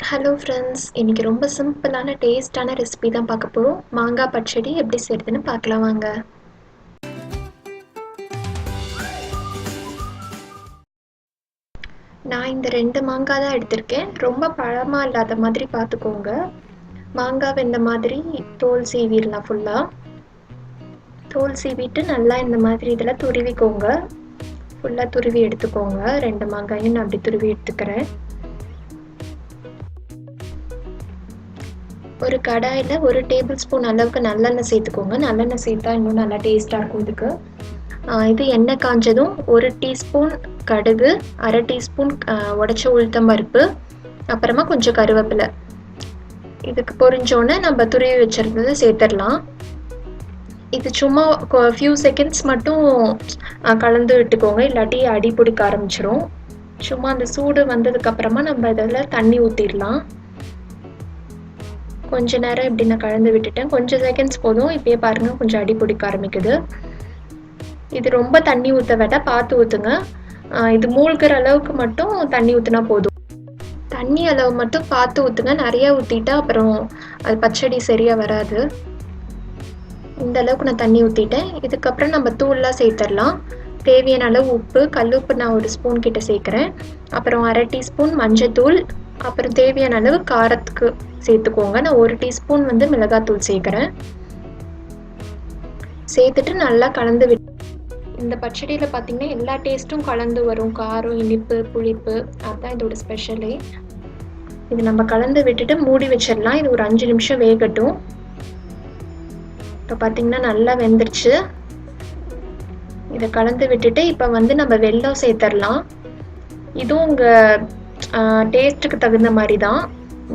Hello friends, இன்னைக்கு ரொம்ப சிம்பிளான டேஸ்டான ரெசிபி தான் பார்க்க போகிறோம். மாங்காய் பச்சடி எப்படி செய்யறதுன்னு பார்க்கலாம் வாங்க. நான் இந்த 2 மாங்காய் தான் எடுத்திருக்கேன். ரொம்ப பழமாக இல்லாத மாதிரி பார்த்துக்கோங்க. மாங்காய் இந்த மாதிரி தோல் சீவிடலாம். தோல் சீவிட்டு நல்லா இந்த மாதிரி இதில் துருவிக்கோங்க. ஃபுல்லாக துருவி எடுத்துக்கோங்க. 2 மாங்காயும் நான் அப்படி துருவி எடுத்துக்கிறேன். ஒரு கடாயில் 1 டேபிள் ஸ்பூன் அளவுக்கு நல்லெண்ணெய் சேர்த்துக்கோங்க. நல்லெண்ணெய் சேர்த்தா இன்னும் நல்லா டேஸ்ட்டாக இருக்கும் இதுக்கு. இது எண்ணெய் காஞ்சதும் 1 டீஸ்பூன் கடுகு, 1/2 டீஸ்பூன் உடச்ச உளுத்தம் பருப்பு, அப்புறமா கொஞ்சம் கருவேப்பிலை. இதுக்கு பொரிஞ்சோன்னே நம்ம துருவி வச்சிருந்தது சேர்த்துடலாம். இது சும்மா ஃபியூ செகண்ட்ஸ் மட்டும் கலந்து விட்டுக்கோங்க, இல்லாட்டி அடி பிடிக்க ஆரம்பிச்சிரும். சும்மா அந்த சூடு வந்ததுக்கப்புறமா நம்ம இதில் தண்ணி ஊற்றிடலாம். கொஞ்ச நேரம் இப்படி நான் கலந்து விட்டுட்டேன். கொஞ்சம் செகண்ட்ஸ் போதும். இப்பயே பாருங்கள், கொஞ்சம் அடி பிடிக்க ஆரம்பிக்குது. இது ரொம்ப தண்ணி ஊற்ற வேண்டாம், பார்த்து ஊற்றுங்க. இது மூழ்கிற அளவுக்கு மட்டும் தண்ணி ஊற்றினா போதும். தண்ணி அளவு மட்டும் பார்த்து ஊற்றுங்க. நிறைய ஊற்றிட்டா அப்புறம் அது பச்சடி சரியாக வராது. இந்த அளவுக்கு நான் தண்ணி ஊற்றிட்டேன். இதுக்கப்புறம் நம்ம தூள்லாம் சேர்த்துடலாம். தேவையான அளவு உப்பு, கல்லுப்பு நான் 1 ஸ்பூன் கிட்ட சேர்க்குறேன். அப்புறம் 1/2 டீஸ்பூன் மஞ்சத்தூள், அப்புறம் தேவையான அளவு காரத்துக்கு சேர்த்துக்கோங்க. நான் 1 டீஸ்பூன் மிளகாத்தூள் சேர்க்குறேன். சேர்த்துட்டு நல்லா கலந்து விட்டு, இந்த பச்சடியில் பார்த்தீங்கன்னா எல்லா டேஸ்ட்டும் கலந்து வரும். காரம், இனிப்பு, புளிப்பு, அதுதான் இதோட ஸ்பெஷலே. இது நம்ம கலந்து விட்டுட்டு மூடி வச்சிடலாம். இது ஒரு 5 நிமிஷம் வேகட்டும். இப்போ பார்த்தீங்கன்னா நல்லா வெந்துருச்சு. இதை கலந்து விட்டுட்டு இப்போ நம்ம வெல்லம் சேர்த்துடலாம். இதுவும் உங்கள் டேஸ்ட்டுக்கு தகுந்த மாதிரி தான்.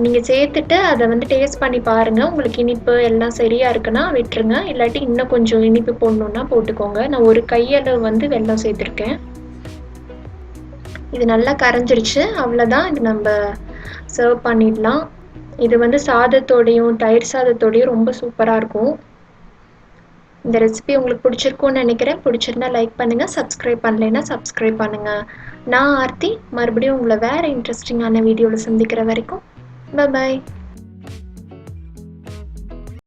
நீங்கள் சேர்த்துட்டு அதை டேஸ்ட் பண்ணி பாருங்கள். உங்களுக்கு இனிப்பு எல்லாம் சரியாக இருக்குன்னா விட்டுருங்க, இல்லாட்டி இன்னும் கொஞ்சம் இனிப்பு போடணுன்னா போட்டுக்கோங்க. நான் ஒரு கையளவு வெல்லம் சேர்த்துருக்கேன். இது நல்லா கரைஞ்சிருச்சு. அவ்வளோதான், இது நம்ம சர்வ் பண்ணிடலாம். இது சாதத்தோடையும் தயிர் சாதத்தோடையும் ரொம்ப சூப்பராக இருக்கும். இந்த ரெசிபி உங்களுக்கு பிடிச்சிருக்கும்னு நினைக்கிறேன். பிடிச்சிருந்தா லைக் பண்ணுங்கள், சப்ஸ்கிரைப் பண்ணலைன்னா சப்ஸ்கிரைப் பண்ணுங்கள். நான் ஆர்த்தி, மறுபடியும் உங்களை வேறு இன்ட்ரெஸ்டிங்கான வீடியோவில் சந்திக்கிற வரைக்கும் பாய்.